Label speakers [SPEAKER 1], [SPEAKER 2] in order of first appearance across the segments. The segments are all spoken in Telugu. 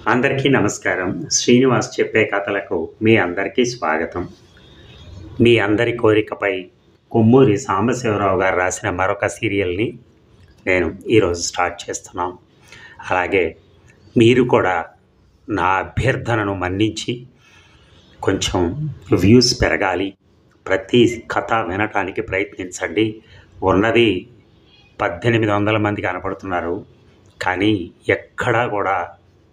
[SPEAKER 1] అందరికీ నమస్కారం. శ్రీనివాస్ చెప్పే కథలకు మీ అందరికీ స్వాగతం. మీ అందరి కోరికపై కొమ్మూరి సాంబశివరావు గారు రాసిన మరొక సీరియల్ని నేను ఈరోజు స్టార్ట్ చేస్తున్నాను. అలాగే మీరు కూడా నా అభ్యర్థనను మన్నించి కొంచెం వ్యూస్ పెరగాలి, ప్రతి కథ వినటానికి ప్రయత్నించండి. ఉన్నది 1800 మంది కనపడుతున్నారు, కానీ ఎక్కడా కూడా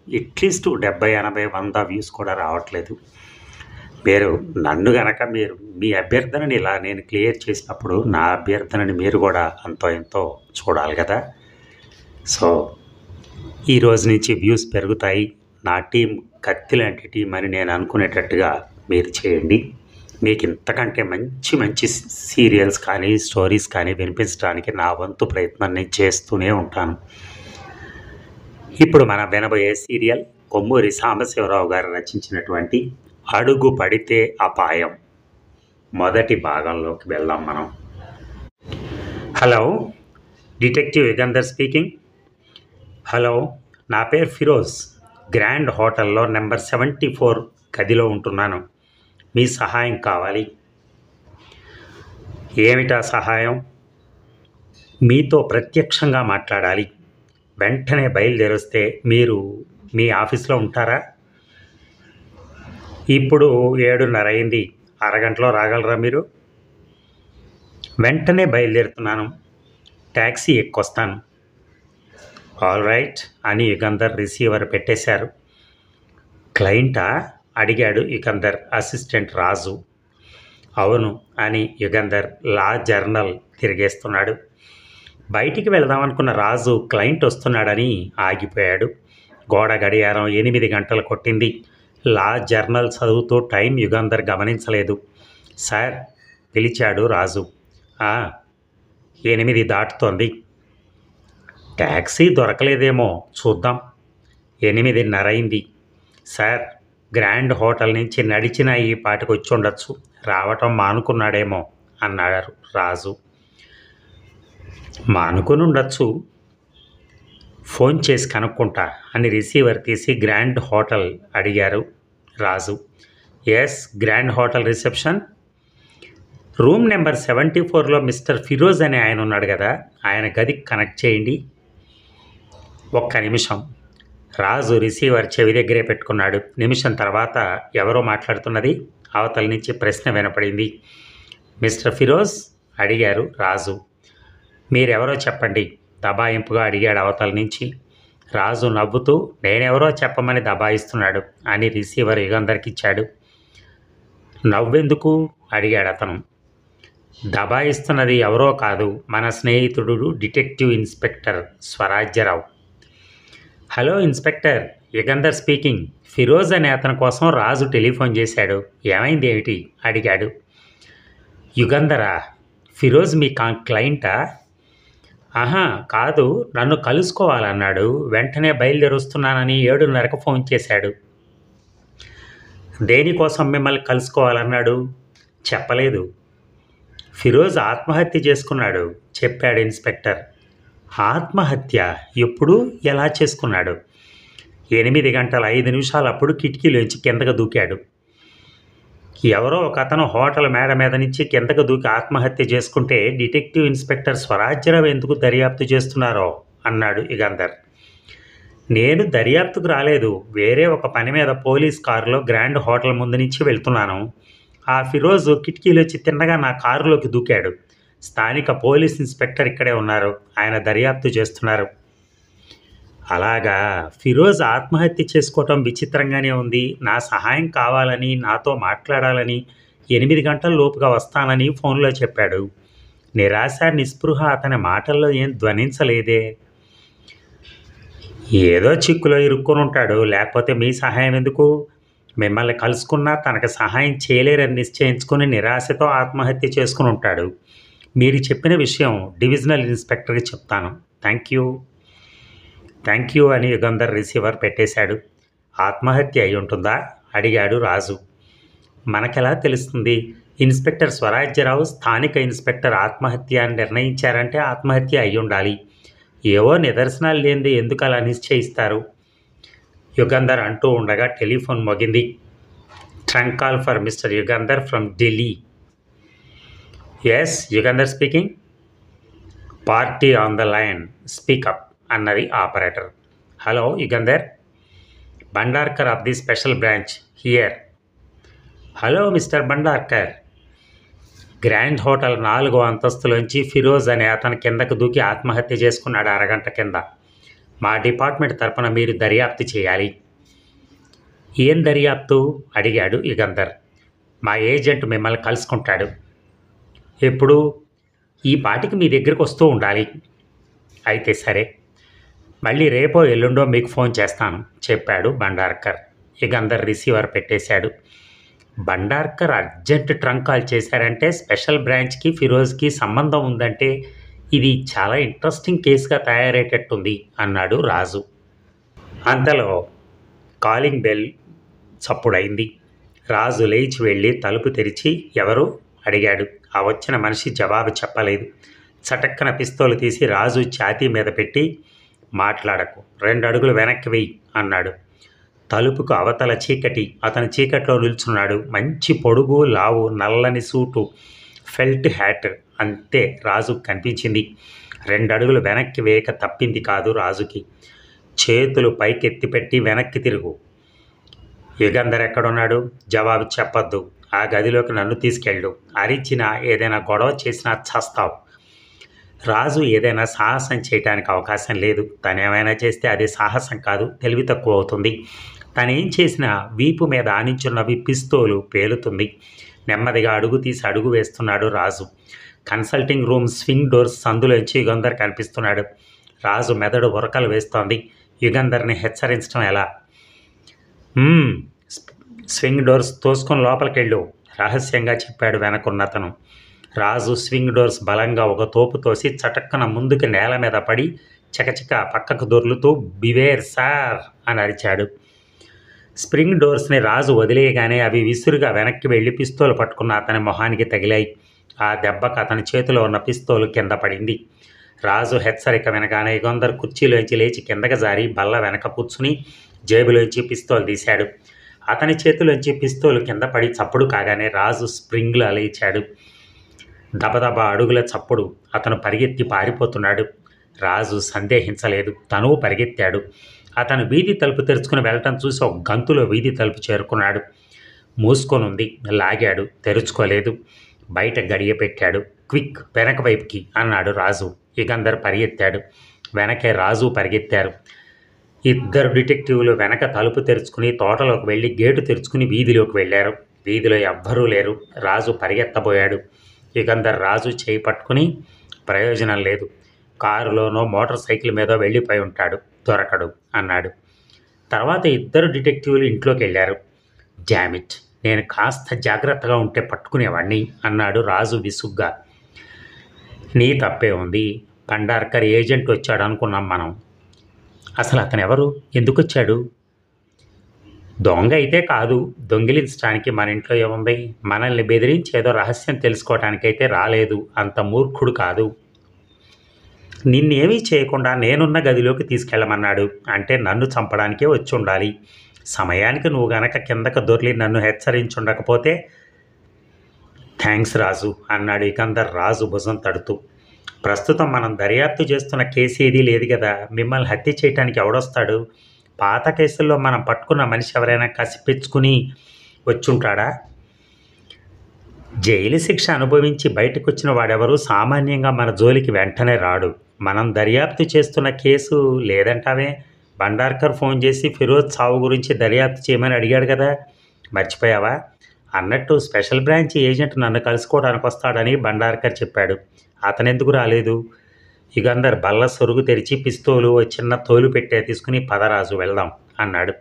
[SPEAKER 1] అట్లీస్ట్ 70, 80, 100 వ్యూస్ కూడా రావట్లేదు. మీరు నన్ను గనక మీ అభ్యర్థనని ఇలా నేను క్లియర్ చేసినప్పుడు నా అభ్యర్థనని మీరు కూడా అంతో ఎంతో చూడాలి కదా. సో ఈ రోజు నుంచి వ్యూస్ పెరుగుతాయి. నా టీం కత్తి లాంటి టీం అని నేను అనుకునేటట్టుగా మీరు చేయండి. మీకు ఇంతకంటే మంచి మంచి సీరియల్స్ కానీ స్టోరీస్ కానీ వినిపించడానికి నా వంతు ప్రయత్నం నేను చేస్తూనే ఉంటాను. ఇప్పుడు మనం వినబోయే సీరియల్ కొమ్మూరి సాంబశివరావు గారు రచించినటువంటి అడుగు పడితే అపాయం మొదటి భాగంలోకి వెళ్దాం మనం. Hello, detective Yugandhar speaking. Hello, నా పేరు ఫిరోజ్. గ్రాండ్ హోటల్లో నెంబర్ 74 గదిలో ఉంటున్నాను. మీ సహాయం కావాలి. ఏమిటా సహాయం? మీతో ప్రత్యక్షంగా మాట్లాడాలి. వెంటనే బయలుదేరొస్తే మీరు మీ ఆఫీస్లో ఉంటారా? ఇప్పుడు 7:30 అయింది. అరగంటలో రాగలరా మీరు? వెంటనే బయలుదేరుతున్నాను. ట్యాక్సీ ఎక్కొస్తాను. ఆల్ రైట్ అని యుగంధర్ రిసీవర్ పెట్టేశారు. క్లయింటా అడిగాడు యుగంధర్ అసిస్టెంట్ రాజు. అవును అని యుగంధర్ లా జర్నల్ తిరిగేస్తున్నాడు. బయటికి వెళదామనుకున్న రాజు క్లయింట్ వస్తున్నాడని ఆగిపోయాడు. గోడ గడియారం 8 గంటలు కొట్టింది. లా జర్నల్ చదువుతూ టైం యుగంధర్ గమనించలేదు. సార్ పిలిచాడు రాజు. 8 దాటుతోంది. ట్యాక్సీ దొరకలేదేమో, చూద్దాం. 8:30 అయింది. సార్, గ్రాండ్ హోటల్ నుంచి నడిచిన ఈ పాటికి వచ్చి ఉండొచ్చు. రావటం మానుకున్నాడేమో అన్నాడు రాజు. మానుకుని ఉండొచ్చు, ఫోన్ చేసి కనుక్కుంటా అని రిసీవర్ తీసి గ్రాండ్ హోటల్ అడిగారు Raju. Yes, grand hotel reception. Room number 74లో మిస్టర్ ఫిరోజ్ అనే ఆయన ఉన్నాడు కదా, ఆయన గదికి కనెక్ట్ చేయండి. ఒక్క నిమిషం. రాజు రిసీవర్ చెవి దగ్గరే పెట్టుకున్నాడు. నిమిషం తర్వాత ఎవరో మాట్లాడుతున్నది అవతల నుంచి ప్రశ్న వినపడింది. మిస్టర్ ఫిరోజ్ అడిగారు రాజు. మీరెవరో చెప్పండి దబాయింపుగా అడిగాడు అవతల నుంచి. రాజు నవ్వుతూ నేనెవరో చెప్పమని దబాయిస్తున్నాడు అని రిసీవర్ యుగంధర్కి ఇచ్చాడు. నవ్వెందుకు అడిగాడు అతను. దబాయిస్తున్నది ఎవరో కాదు, మన స్నేహితుడు detective inspector Swarajyarao. Hello inspector, Yugandhar speaking. Firoz అనే అతని కోసం రాజు టెలిఫోన్ చేశాడు. ఏమైంది ఏమిటి అడిగాడు. యుగంధరా, ఫిరోజ్ మీ క్లయింటా? కాదు, నన్ను కలుసుకోవాలన్నాడు. వెంటనే బయలుదేరొస్తున్నానని 7:30కు ఫోన్ చేశాడు. దేనికోసం మిమ్మల్ని కలుసుకోవాలన్నాడు? చెప్పలేదు. ఫిరోజ్ ఆత్మహత్య చేసుకున్నాడు చెప్పాడు ఇన్స్పెక్టర్. ఆత్మహత్య? ఎప్పుడు, ఎలా చేసుకున్నాడు? 8:05 అప్పుడు కిటికీలోంచి కిందకు దూకాడు. ఎవరో ఒక అతను హోటల్ మేడ మీద నుంచి కిందకు దూకి ఆత్మహత్య చేసుకుంటే డిటెక్టివ్ ఇన్స్పెక్టర్ స్వరాజ్యరావు ఎందుకు దర్యాప్తు చేస్తున్నారో అన్నాడు యుగంధర్. నేను దర్యాప్తుకు రాలేదు, వేరే ఒక పని మీద పోలీస్ కారులో గ్రాండ్ హోటల్ ముందు నుంచి వెళ్తున్నాను. ఆ ఫిరోజు కిటికీలోంచి తిన్నగా నా కారులోకి దూకాడు. స్థానిక పోలీస్ ఇన్స్పెక్టర్ ఇక్కడే ఉన్నారు, ఆయన దర్యాప్తు చేస్తున్నారు. అలాగా, ఫిరోజ్ ఆత్మహత్య చేసుకోవటం విచిత్రంగానే ఉంది. నా సహాయం కావాలని, నాతో మాట్లాడాలని, 8 గంటల లోపుగా వస్తానని ఫోన్లో చెప్పాడు. నిరాశ నిస్పృహ అతని మాటల్లో ఏం ధ్వనించలేదే. ఏదో చిక్కులో ఇరుక్కుని ఉంటాడు, లేకపోతే మీ సహాయం ఎందుకు? మిమ్మల్ని కలుసుకున్నా తనకు సహాయం చేయలేరని నిశ్చయించుకుని నిరాశతో ఆత్మహత్య చేసుకుని ఉంటాడు. మీరు చెప్పిన విషయం డివిజనల్ ఇన్స్పెక్టర్కి చెప్తాను. థ్యాంక్ యూ అని యుగంధర్ రిసీవర్ పెట్టేశాడు. ఆత్మహత్య అయి ఉంటుందా అడిగాడు రాజు. మనకెలా తెలుస్తుంది? ఇన్స్పెక్టర్ స్వరాజ్యరావు స్థానిక ఇన్స్పెక్టర్ ఆత్మహత్య అని నిర్ణయించారంటే ఆత్మహత్య అయి ఉండాలి. ఏవో నిదర్శనాలు లేనిది ఎందుకు అలా నిశ్చయిస్తారు? యుగంధర్ అంటూ ఉండగా టెలిఫోన్ మోగింది. Trunk call for mister Yugandhar from Delhi. Yes, Yugandhar speaking. Party on the line, speak up అన్నది operator. Hello Yugandhar, Bhandarkar of the special branch here. Hello mister Bhandarkar. Grand hotel 4వ అంతస్తులోంచి ఫిరోజ్ అనే అతను కిందకు దూకి ఆత్మహత్య చేసుకున్నాడు అరగంట కింద. మా డిపార్ట్మెంట్ తరపున మీరు దర్యాప్తు చేయాలి. ఏం దర్యాప్తు అడిగాడు యుగంధర్. మా ఏజెంట్ మిమ్మల్ని కలుసుకుంటాడు. ఎప్పుడు? ఈ పాటికి మీ దగ్గరికి వస్తూ ఉండాలి. అయితే సరే, మళ్ళీ రేపో ఎల్లుండో మీకు ఫోన్ చేస్తాను చెప్పాడు భండార్కర్. యుగంధర్ రిసీవర్ పెట్టేశాడు. భండార్కర్ అర్జెంట్ ట్రంక్ కాల్ చేశారంటే స్పెషల్ బ్రాంచ్కి ఫిరోజ్కి సంబంధం ఉందంటే ఇది చాలా ఇంట్రెస్టింగ్ కేసుగా తయారయ్యేటట్టుంది అన్నాడు రాజు. అంతలో కాలింగ్ బెల్ చప్పుడైంది. రాజు లేచి వెళ్ళి తలుపు తెరిచి ఎవరు అడిగాడు. ఆ వచ్చిన మనిషి జవాబు చెప్పలేదు. చటక్కన పిస్తోలు తీసి రాజు ఛాతీ మీద పెట్టి, మాట్లాడకు, 2 అడుగులు వెనక్కి వెయ్యి అన్నాడు. తలుపుకు అవతల చీకటి. అతను చీకట్లో నిల్చున్నాడు. మంచి పొడుగు, లావు, నల్లని సూటు, ఫెల్ట్ హ్యాట్. అంతే రాజు కనిపించింది. 2 అడుగులు వెనక్కి వేయక తప్పింది కాదు రాజుకి. చేతులు పైకెత్తిపెట్టి వెనక్కి తిరుగు. యుగంధర్ ఎక్కడున్నాడు? జవాబు చెప్పొద్దు. ఆ గదిలోకి నన్ను తీసుకెళ్ళు. అరిచినా ఏదైనా గొడవ చేసినా చస్తావు. రాజు ఏదైనా సాహసం చేయడానికి అవకాశం లేదు. తనేమైనా చేస్తే అది సాహసం కాదు, తెలివి తక్కువ అవుతుంది. తనేం చేసినా వీపు మీద ఆనించున్నవి పిస్తోలు పేలుతుంది. నెమ్మదిగా అడుగు తీసి అడుగు వేస్తున్నాడు Raju. Consulting room swing doors సందులోంచి యుగంధర్ కనిపిస్తున్నాడు. రాజు మెదడు ఉరకలు వేస్తోంది. యుగంధర్ని హెచ్చరించడం ఎలా? స్వింగ్ డోర్స్ తోసుకొని లోపలికెళ్ళు రహస్యంగా చెప్పాడు వెనకున్నతను. రాజు స్వింగ్ డోర్స్ బలంగా ఒక తోపు తోసి చటక్కన ముందుకి నేల మీద పడి చకచక పక్కకు దొర్లుతూ బివేర్ సార్ అని అరిచాడు. స్ప్రింగ్ డోర్స్ని రాజు వదిలేయగానే అవి విసురుగా వెనక్కి వెళ్ళి పిస్తోలు పట్టుకున్న అతని మొహానికి తగిలాయి. ఆ దెబ్బకు అతని చేతిలో ఉన్న పిస్తోలు కింద పడింది. రాజు హెచ్చరిక వినగానే యుగంధర్ కుర్చీలోంచి లేచి కిందకి జారి బల్ల వెనక కూర్చుని జేబులోంచి పిస్తోలు తీశాడు. అతని చేతిలోంచి పిస్తోలు కింద పడి చప్పుడు కాగానే రాజు స్ప్రింగ్లో లేచాడు. దబదబా అడుగుల చప్పుడు. అతను పరిగెత్తి పారిపోతున్నాడు. రాజు సందేహించలేదు. తను పరిగెత్తాడు. అతను వీధి తలుపు తెరుచుకుని వెళ్ళటం చూసి ఒక గంతులో వీధి తలుపు చేరుకున్నాడు. మూసుకొనుంది. లాగాడు. తెరుచుకోలేదు. బయట గడియ పెట్టాడు. క్విక్, వెనక వైపుకి అన్నాడు రాజు. యుగంధర్ పరిగెత్తాడు. వెనకే రాజు పరిగెత్తారు. 2 డిటెక్టివ్లు వెనక తలుపు తెరుచుకుని తోటలోకి వెళ్ళి గేటు తెరుచుకుని వీధిలోకి వెళ్ళారు. వీధిలో ఎవ్వరూ లేరు. రాజు పరిగెత్తబోయాడు. యుగంధర్ రాజు చేయి పట్టుకుని, ప్రయోజనం లేదు, కారులోనో మోటార్ సైకిల్ మీదో వెళ్ళిపోయి ఉంటాడు, దొరకడు అన్నాడు. తర్వాత 2 డిటెక్టివ్లు ఇంట్లోకి వెళ్ళారు. డామిట్, నేను కాస్త జాగ్రత్తగా ఉంటే పట్టుకునేవాడిని అన్నాడు రాజు విసుగ్గా. నీ తప్పే ఉంది. భండార్కర్ ఏజెంట్ వచ్చాడు అనుకున్నాం మనం. అసలు అతను ఎవరు? ఎందుకు వచ్చాడు? దొంగ అయితే కాదు. దొంగిలించడానికి మన ఇంట్లో ఏముంది? మనల్ని బెదిరించి ఏదో రహస్యం తెలుసుకోవటానికైతే రాలేదు. అంత మూర్ఖుడు కాదు. నిన్నేమీ చేయకుండా నేనున్న గదిలోకి తీసుకెళ్ళమన్నాడు. అంటే నన్ను చంపడానికే వచ్చి ఉండాలి. సమయానికి నువ్వు గనక కిందకు దొర్లి నన్ను హెచ్చరించుండకపోతే. థ్యాంక్స్ రాజు అన్నాడు యుగంధర్ రాజు భుజం తడుతూ. ప్రస్తుతం మనం దర్యాప్తు చేస్తున్న కేసు ఏదీ లేదు కదా. మిమ్మల్ని హత్య చేయడానికి ఎవడొస్తాడు? పాత కేసుల్లో మనం పట్టుకున్న మనిషి ఎవరైనా కసిపెచ్చుకుని వచ్చుంటాడా? జైలు శిక్ష అనుభవించి బయటకు వచ్చిన వాడెవరూ సామాన్యంగా మన జోలికి వెంటనే రాడు. మనం దర్యాప్తు చేస్తున్న కేసు లేదంటావే? భండార్కర్ ఫోన్ చేసి ఫిరోజ్ చావు గురించి దర్యాప్తు చేయమని అడిగాడు కదా, మర్చిపోయావా? అన్నట్టు స్పెషల్ బ్రాంచ్ ఏజెంట్ నన్ను కలుసుకోవడానికి వస్తాడని భండార్కర్ చెప్పాడు. అతనెందుకు రాలేదు? యుగంధర్ బల్ల సొరుగు తెరిచి పిస్తోలు ఓ చిన్న తోలు పెట్టే తీసుకుని పదరాజు వెళ్దాం అన్నాడు.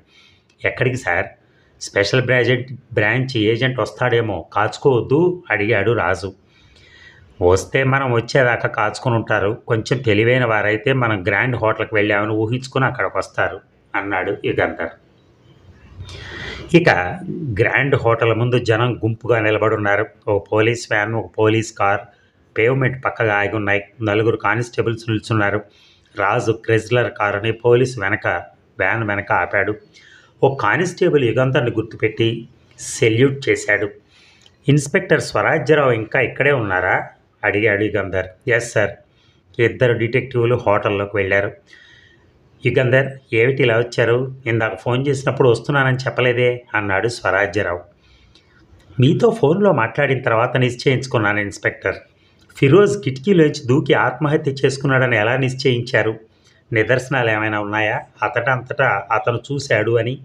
[SPEAKER 1] ఎక్కడికి సార్? స్పెషల్ బ్రాంచ్ ఏజెంట్ వస్తాడేమో, కాచుకోవద్దు అడిగాడు రాజు. వస్తే మనం వచ్చేదాకా కాచుకుని ఉంటారు. కొంచెం తెలివైన వారైతే మనం గ్రాండ్ హోటల్కి వెళ్ళామని ఊహించుకుని అక్కడికి వస్తారు అన్నాడు యుగంధర్. ఇక గ్రాండ్ హోటల్ ముందు జనం గుంపుగా నిలబడున్నారు. ఒక పోలీస్ వ్యాన్, ఒక పోలీస్ కార్ పేవ్మెంట్ పక్కగా ఆగి ఉన్నాయి. 4 కానిస్టేబుల్స్ నిల్చున్నారు. రాజు క్రెజ్లర్ కారుని పోలీసు వెనక వ్యాన్ వెనక ఆపాడు. ఓ కానిస్టేబుల్ యుగంధర్ని గుర్తుపెట్టి సెల్యూట్ చేశాడు. ఇన్స్పెక్టర్ స్వరాజ్యరావు ఇంకా ఇక్కడే ఉన్నారా? అడిగాడు యుగంధర్. Yes sir. ఇద్దరు డిటెక్టివ్లు హోటల్లోకి వెళ్ళారు. యుగంధర్, ఏమిటి ఇలా వచ్చారు? ఇందాక ఫోన్ చేసినప్పుడు వస్తున్నానని చెప్పలేదే అన్నాడు స్వరాజ్యరావు. మీతో ఫోన్లో మాట్లాడిన తర్వాత నిశ్చయించుకున్నాను ఇన్స్పెక్టర్. ఫిరోజ్ కిటికీలోంచి దూకి ఆత్మహత్య చేసుకున్నాడని ఎలా నిశ్చయించారు? నిదర్శనాలు ఏమైనా ఉన్నాయా? అంతటా అతను చూశాడు అని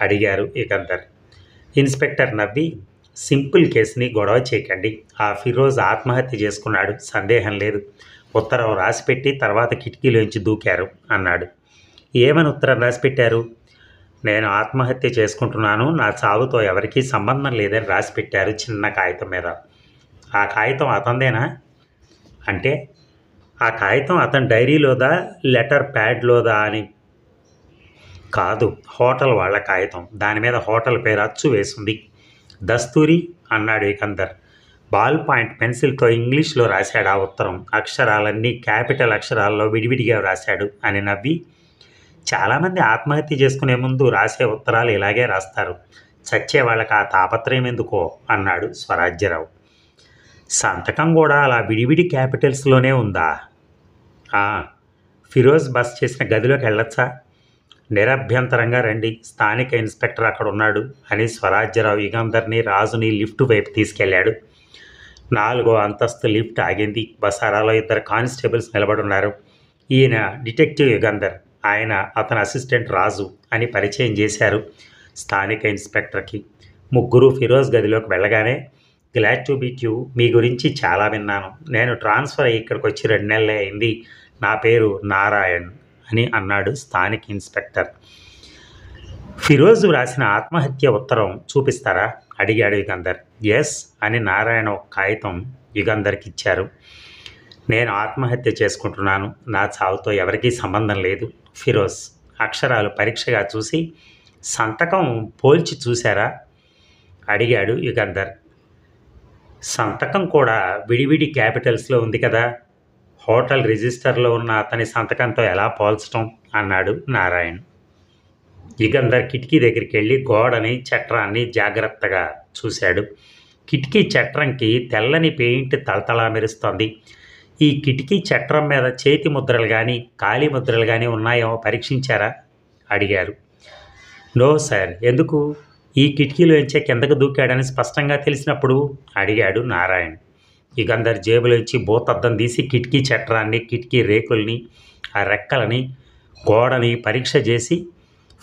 [SPEAKER 1] అడిగారు యుగంధర్. ఇన్స్పెక్టర్ నవ్వి, సింపుల్ కేసుని గొడవ చేయకండి. ఆ ఫిరోజ్ ఆత్మహత్య చేసుకున్నాడు, సందేహం లేదు. ఉత్తరం రాసిపెట్టి తర్వాత కిటికీలోంచి దూకారు అన్నాడు. ఏమని ఉత్తరం రాసిపెట్టారు? నేను ఆత్మహత్య చేసుకుంటున్నాను, నా చావుతో ఎవరికీ సంబంధం లేదని రాసిపెట్టారు చిన్న కాగితం మీద. ఆ కాగితం అతందేనా? అంటే ఆ కాగితం అతని డైరీలోదా, లెటర్ ప్యాడ్లోదా అని? కాదు, హోటల్ వాళ్ళ కాగితం. దాని మీద హోటల్ పేరు అచ్చు వేసింది. దస్తూరి అన్నాడు యుగంధర్. బాల్ పాయింట్ పెన్సిల్తో ఇంగ్లీష్లో రాశాడు ఆ ఉత్తరం. అక్షరాలన్నీ క్యాపిటల్ అక్షరాల్లో విడివిడిగా రాశాడు అని నవ్వి, చాలామంది ఆత్మహత్య చేసుకునే ముందు రాసే ఉత్తరాలు ఇలాగే రాస్తారు. చచ్చే వాళ్ళకి ఆ తాపత్రయం ఎందుకో అన్నాడు స్వరాజ్యరావు. సంతకం కూడా అలా విడివిడి క్యాపిటల్స్లోనే ఉందా? ఫిరోజ్ బస్ చేసిన గదిలోకి వెళ్ళొచ్చా? నిరభ్యంతరంగా రండి, స్థానిక ఇన్స్పెక్టర్ అక్కడ ఉన్నాడు అని స్వరాజ్యరావు యుగంధర్ని, రాజుని లిఫ్ట్ వైపు తీసుకెళ్లాడు. 4వ అంతస్తు లిఫ్ట్ ఆగింది. బసారాలో ఇద్దరు కానిస్టేబుల్స్ నిలబడున్నారు. ఈయన డిటెక్టివ్ యుగంధర్, ఆయన అతని అసిస్టెంట్ రాజు అని పరిచయం చేశారు స్థానిక ఇన్స్పెక్టర్కి. ముగ్గురు ఫిరోజ్ గదిలోకి వెళ్ళగానే, గ్లాడ్ టు మీట్ యూ, మీ గురించి చాలా విన్నాను. నేను ట్రాన్స్ఫర్ అయ్యి ఇక్కడికి వచ్చి 2 నెలలే అయింది. నా పేరు నారాయణ్ అని అన్నాడు స్థానిక ఇన్స్పెక్టర్. ఫిరోజు రాసిన ఆత్మహత్య ఉత్తరం చూపిస్తారా? అడిగాడు యుగంధర్. ఎస్ అని నారాయణ ఒక కాగితం యుగంధర్కి ఇచ్చారు. నేను ఆత్మహత్య చేసుకుంటున్నాను, నా చావుతో ఎవరికీ సంబంధం లేదు. ఫిరోజ్ అక్షరాలు పరీక్షగా చూసి, సంతకం పోల్చి చూశారా? అడిగాడు యుగంధర్. సంతకం కూడా విడివిడి క్యాపిటల్స్లో ఉంది కదా, హోటల్ రిజిస్టర్లో ఉన్న అతని సంతకంతో ఎలా పోల్చటం అన్నాడు నారాయణ్. యుగంధర్ కిటికీ దగ్గరికి వెళ్ళి గోడని, చట్రాన్ని జాగ్రత్తగా చూశాడు. కిటికీ చట్రంకి తెల్లని పెయింట్ తళతళా మెరుస్తోంది. ఈ కిటికీ చట్రం మీద చేతి ముద్రలు కానీ కాలి ముద్రలు కానీ ఉన్నాయో పరీక్షించారా? అడిగారు. No sir. ఎందుకు? ఈ కిటికీలోంచే కిందకు దూకాడని స్పష్టంగా తెలిసినప్పుడు అడిగాడు నారాయణ్. యుగంధర్ జేబులోంచి భూతద్దం తీసి కిటికీ చట్రాన్ని, కిటికీ రేకుల్ని, ఆ రెక్కలని, గోడని పరీక్ష చేసి,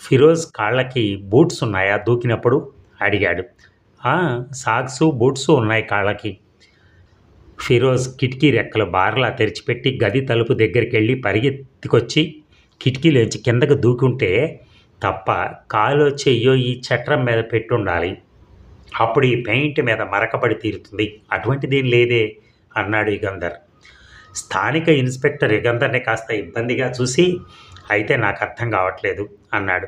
[SPEAKER 1] ఫిరోజ్ కాళ్ళకి బూట్స్ ఉన్నాయా దూకినప్పుడు అడిగాడు. సాక్సు బూట్సు ఉన్నాయి కాళ్ళకి. ఫిరోజ్ కిటికీ రెక్కలు బార్లా తెరిచిపెట్టి గది తలుపు దగ్గరికి వెళ్ళి పరిగెత్తుకొచ్చి కిటికీలోంచి కిందకు దూకుంటే తప్ప కాలో చెయ్యో ఈ చట్రం మీద పెట్టుండాలి. అప్పుడు ఈ పెయింట్ మీద మరకపడి తీరుతుంది. అటువంటిదేం లేదే అన్నాడు యుగంధర్. స్థానిక ఇన్స్పెక్టర్ యుగంధర్ని కాస్త ఇబ్బందిగా చూసి, అయితే నాకు అర్థం కావట్లేదు అన్నాడు.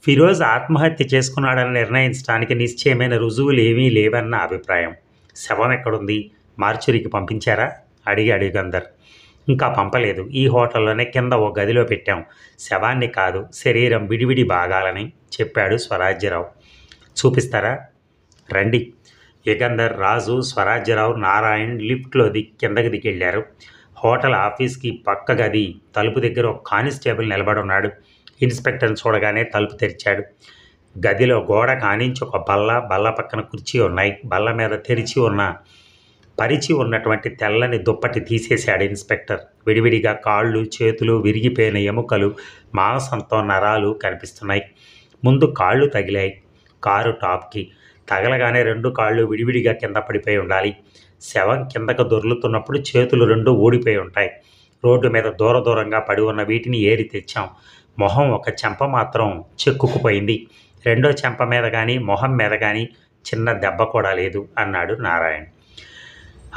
[SPEAKER 1] ఫిరోజ్ ఆత్మహత్య చేసుకున్నాడని నిర్ణయించడానికి నిశ్చయమైన రుజువులు ఏమీ లేవన్న అభిప్రాయం. శవం ఎక్కడుంది? మార్చురీకి పంపించారా? అడిగాడు యుగంధర్. ఇంకా పంపలేదు. ఈ హోటల్లోనే కింద ఓ గదిలో పెట్టాం. శవాన్ని కాదు, శరీరం విడివిడి భాగాలని చెప్పాడు స్వరాజ్యరావు. చూపిస్తారా? రండి. యుగంధర్, రాజు, స్వరాజ్యరావు, నారాయణ్ లిఫ్ట్లో కిందకి దిగెళ్ళారు. హోటల్ ఆఫీస్కి పక్క గది తలుపు దగ్గర ఒక కానిస్టేబుల్ నిలబడున్నాడు. ఇన్స్పెక్టర్ని చూడగానే తలుపు తెరిచాడు. గదిలో గోడ కానించి ఒక బల్ల పక్కన కుర్చీ ఉన్నాయి. బల్ల మీద పరిచి ఉన్నటువంటి తెల్లని దుప్పటి తీసేశాడు ఇన్స్పెక్టర్. విడివిడిగా కాళ్ళు, చేతులు, విరిగిపోయిన ఎముకలు, మాంసంతో నరాలు కనిపిస్తున్నాయి. ముందు కాళ్ళు తగిలాయి కారు టాప్కి. తగలగానే 2 కాళ్ళు విడివిడిగా కింద పడిపోయి ఉండాలి. శవం కిందకు దొర్లుతున్నప్పుడు చేతులు 2 ఊడిపోయి ఉంటాయి. రోడ్డు మీద దూరంగా పడి ఉన్న వీటిని ఏరి తెచ్చాం. మొహం ఒక చెంప మాత్రం చెక్కుకుపోయింది. 2వ చెంప మీద కానీ మొహం మీద కానీ చిన్న దెబ్బ కూడా లేదు అన్నాడు నారాయణ్.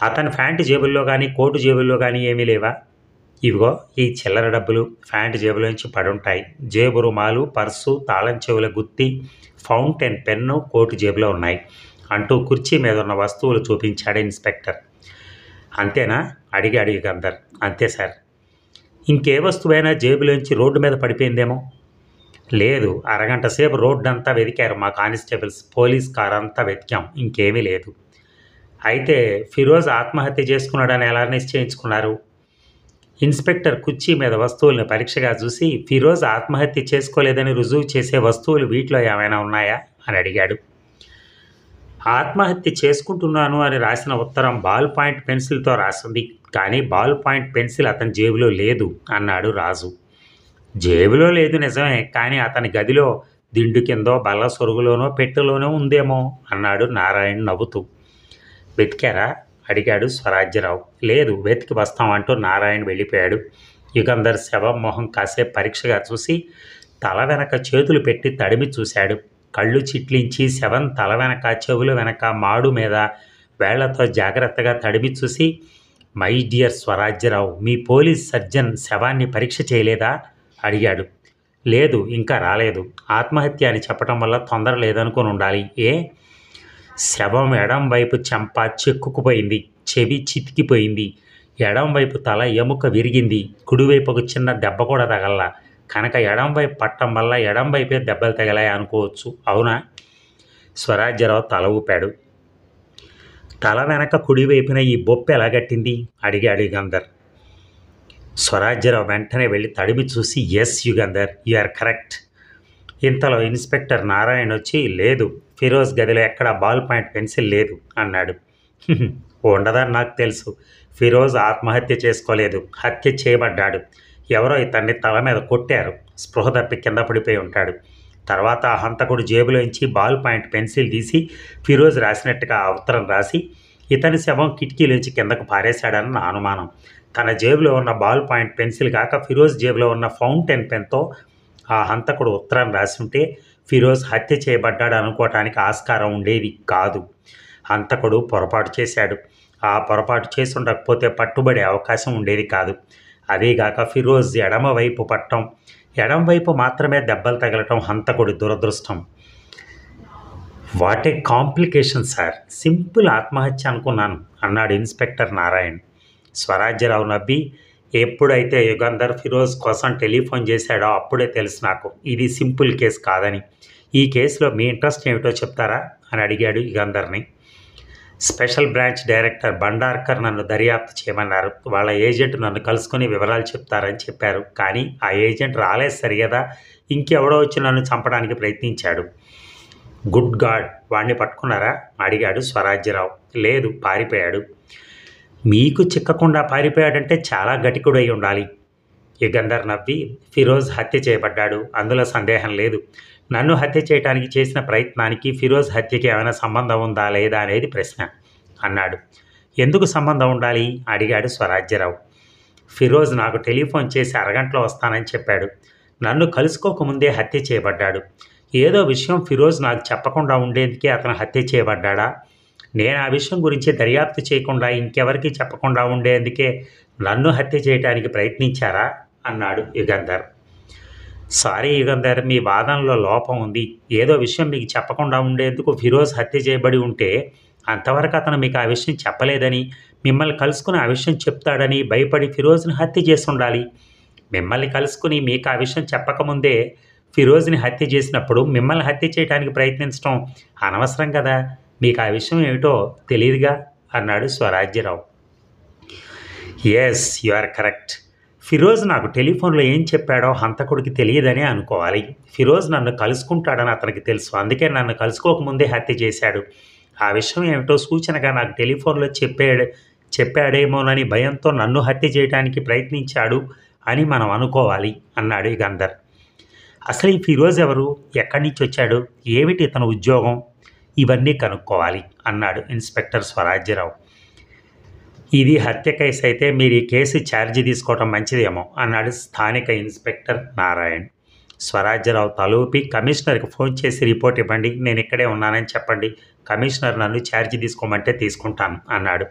[SPEAKER 1] అతని ప్యాంటు జేబుల్లో కానీ కోటు జేబుల్లో కానీ ఏమీ లేవా? ఇవిగో ఈ చిల్లర డబ్బులు ప్యాంటు జేబులోంచి పడుంటాయి. జేబు రుమాలు, పర్సు, తాళం చెవుల గుత్తి, ఫౌంటైన్ పెన్ను కోటు జేబులో ఉన్నాయి అంటూ కుర్చీ మీద ఉన్న వస్తువులు చూపించాడు ఇన్స్పెక్టర్. అంతేనా? అడిగాడు యుగంధర్. అంతే సార్. ఇంకే వస్తువైనా జేబులోంచి రోడ్డు మీద పడిపోయిందేమో? లేదు, అరగంట సేపు రోడ్డంతా వెతికారు మా కానిస్టేబుల్స్, పోలీస్ కార్ అంతా వెతికాం, ఇంకేమీ లేదు. అయితే ఫిరోజ్ ఆత్మహత్య చేసుకున్నాడని ఎలా నిశ్చయించుకున్నారు? ఇన్స్పెక్టర్ కుర్చీ మీద వస్తువుల్ని పరీక్షగా చూసి, ఫిరోజ్ ఆత్మహత్య చేసుకోలేదని రుజువు చేసే వస్తువులు వీటిలో ఏమైనా ఉన్నాయా అని అడిగాడు. ఆత్మహత్య చేసుకుంటున్నాను అని రాసిన ఉత్తరం బాల్ పాయింట్ పెన్సిల్తో రాసింది, కానీ బాల్ పాయింట్ పెన్సిల్ అతని జేబులో లేదు అన్నాడు రాజు. జేబులో లేదు నిజమే, కానీ అతని గదిలో దిండు కిందో బల్ల సొరుగులోనో పెట్టెలోనో ఉందేమో అన్నాడు నారాయణ నవ్వుతూ. వెతికారా అడిగాడు స్వరాజ్యరావు. లేదు, వెతికి వస్తాం అంటూ నారాయణ వెళ్ళిపోయాడు. యుగంధర్ శవం మొహం కాసేపు పరీక్షగా చూసి తల వెనక చేతులు పెట్టి తడిమి చూశాడు. కళ్ళు చిట్లించి శవం తల వెనక, చెవుల వెనక, మాడు మీద వేళ్లతో జాగ్రత్తగా తడిమి చూసి, my dear Swarajyarao, me police surgeon శవాన్ని పరీక్ష చేయలేదా అడిగాడు. లేదు, ఇంకా రాలేదు. ఆత్మహత్య అని చెప్పడం వల్ల తొందర లేదనుకుని ఉండాలి. ఏ? శవం ఎడం వైపు చెంప చెక్కుకుపోయింది, చెవి చితికిపోయింది, ఎడం వైపు తల ఎముక విరిగింది, కుడివైపు ఒక చిన్న దెబ్బ కూడా తగల్లా. కనుక ఎడం వైపు పట్టం వల్ల ఎడం వైపే దెబ్బలు తగిలాయి అనుకోవచ్చు. అవునా? స్వరాజ్యరావు తల ఊపాడు. తల వెనక కుడివైపున ఈ బొప్పు ఎలా గట్టింది అడిగాడు యుగంధర్. స్వరాజ్యరావు వెంటనే వెళ్ళి తడిమి చూసి, yes Yugandhar, you are correct. ఇంతలో ఇన్స్పెక్టర్ నారాయణ వచ్చి, లేదు, ఫిరోజ్ గదిలో ఎక్కడ బాల్ పాయింట్ పెన్సిల్ లేదు అన్నాడు. ఉండదని నాకు తెలుసు. ఫిరోజ్ ఆత్మహత్య చేసుకోలేదు, హత్య చేయబడ్డాడు. ఎవరో ఇతన్ని తల మీద కొట్టారు, స్పృహ తప్పి కింద పడిపోయి ఉంటాడు. తర్వాత ఆ హంతకుడు జేబులోంచి బాల్ పాయింట్ పెన్సిల్ తీసి ఫిరోజ్ రాసినట్టుగా ఆ ఉత్తరం రాసి ఇతని శవం కిటికీలోంచి కిందకు పారేశాడని నా అనుమానం. తన జేబులో ఉన్న బాల్ పాయింట్ పెన్సిల్ కాక ఫిరోజ్ జేబులో ఉన్న ఫౌంటైన్ పెన్తో ఆ హంతకుడు ఉత్తరం రాసి ఉంటే ఫిరోజ్ హత్య చేయబడ్డాడు అనుకోవటానికి ఆస్కారం ఉండేది కాదు. హంతకుడు పొరపాటు చేశాడు. ఆ పొరపాటు చేసి ఉండకపోతే పట్టుబడే అవకాశం ఉండేది కాదు. అదేగాక ఫిరోజ్ ఎడమవైపు పట్టం, ఎడంవైపు మాత్రమే దెబ్బలు తగలటం హంతకుడి దురదృష్టం. What a complication sir, simple ఆత్మహత్య అనుకున్నాను అన్నాడు ఇన్స్పెక్టర్ నారాయణ్. స్వరాజ్యరావు నవ్వి, ఎప్పుడైతే యుగంధర్ ఫిరోజ్ కోసం టెలిఫోన్ చేశాడో అప్పుడే తెలుసు నాకు ఇది సింపుల్ కేసు కాదని. ఈ కేసులో మీ ఇంట్రెస్ట్ ఏమిటో చెప్తారా అని అడిగాడు యుగంధర్ని. స్పెషల్ బ్రాంచ్ డైరెక్టర్ బండార్కర్ నన్ను దర్యాప్తు చేయమన్నారు. వాళ్ళ ఏజెంట్ నన్ను కలుసుకొని వివరాలు చెప్తారని చెప్పారు. కానీ ఆ ఏజెంట్ రాలేదు సరిగదా, ఇంకెవడో వచ్చి నన్ను చంపడానికి ప్రయత్నించాడు. గుడ్ గాడ్, వాడిని పట్టుకున్నారా అడిగాడు స్వరాజ్యరావు. లేదు, పారిపోయాడు. మీకు చిక్కకుండా పారిపోయాడంటే చాలా గటికుడు అయి ఉండాలి. యుగంధర్ నవ్వి, ఫిరోజ్ హత్య చేయబడ్డాడు, అందులో సందేహం లేదు. నన్ను హత్య చేయడానికి చేసిన ప్రయత్నానికి ఫిరోజ్ హత్యకి ఏమైనా సంబంధం ఉందా లేదా అనేది ప్రశ్న అన్నాడు. ఎందుకు సంబంధం ఉండాలి అడిగాడు స్వరాజ్యరావు. ఫిరోజ్ నాకు టెలిఫోన్ చేసి అరగంటలో వస్తానని చెప్పాడు. నన్ను కలుసుకోకముందే హత్య చేయబడ్డాడు. ఏదో విషయం ఫిరోజ్ నాకు చెప్పకుండా ఉండేందుకే అతను హత్య చేయబడ్డా? నేను ఆ విషయం గురించి దర్యాప్తు చేయకుండా ఇంకెవరికి చెప్పకుండా ఉండేందుకే నన్ను హత్య చేయడానికి ప్రయత్నించారా అన్నాడు యుగంధర్. సారీ యుగంధర్, మీ వాదనలో లోపం ఉంది. ఏదో విషయం మీకు చెప్పకుండా ఉండేందుకు ఫిరోజ్ హత్య చేయబడి ఉంటే అంతవరకు అతను మీకు ఆ విషయం చెప్పలేదని, మిమ్మల్ని కలుసుకుని ఆ విషయం చెప్తాడని భయపడి ఫిరోజ్ని హత్య చేసి ఉండాలి. మిమ్మల్ని కలుసుకుని మీకు ఆ విషయం చెప్పకముందే ఫిరోజ్ని హత్య చేసినప్పుడు మిమ్మల్ని హత్య చేయడానికి ప్రయత్నించడం అనవసరం కదా. మీకు ఆ విషయం ఏమిటో తెలియదుగా అన్నాడు Swarajyarao. Yes, you are correct. Firoz నాకు టెలిఫోన్లో ఏం చెప్పాడో హంతకుడికి తెలియదనే అనుకోవాలి. ఫిరోజ్ నన్ను కలుసుకుంటాడని అతనికి తెలుసు, అందుకే నన్ను కలుసుకోకముందే హత్య చేశాడు. ఆ విషయం ఏమిటో సూచనగా నాకు టెలిఫోన్లో చెప్పాడేమోనని భయంతో నన్ను హత్య చేయడానికి ప్రయత్నించాడు అని మనం అనుకోవాలి అన్నాడు యుగంధర్. అసలు ఈ ఫిరోజ్ ఎవరు, ఎక్కడి నుంచి వచ్చాడు, ఏమిటి ఇతను ఉద్యోగం, ఇవన్నీ కనుక్కోవాలి అన్నాడు ఇన్స్పెక్టర్ స్వరాజ్యరావు. ఇది హత్య కేసు అయితే మీరు ఈ కేసు ఛార్జీ తీసుకోవటం మంచిదేమో అన్నాడు స్థానిక ఇన్స్పెక్టర్ నారాయణ్. స్వరాజ్యరావు తలూపి, కమిషనర్కి ఫోన్ చేసి రిపోర్ట్ ఇవ్వండి, నేను ఇక్కడే ఉన్నానని చెప్పండి. కమిషనర్ నన్ను ఛార్జీ తీసుకోమంటే తీసుకుంటాను అన్నాడు.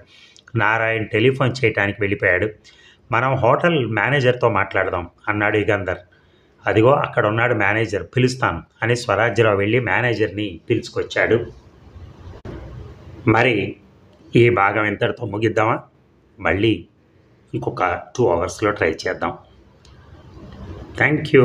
[SPEAKER 1] నారాయణ్ టెలిఫోన్ చేయడానికి వెళ్ళిపోయాడు. మనం హోటల్ మేనేజర్తో మాట్లాడదాం అన్నాడు యుగంధర్. అదిగో అక్కడ ఉన్నాడు మేనేజర్, పిలుస్తాను అని స్వరాజ్యరావు వెళ్ళి మేనేజర్ని పిలుచుకొచ్చాడు. మరి ఈ భాగం ఇంతటితో ముగిద్దామా? మళ్ళీ ఇంకొక 2 అవర్స్లో ట్రై చేద్దాం. Thank you.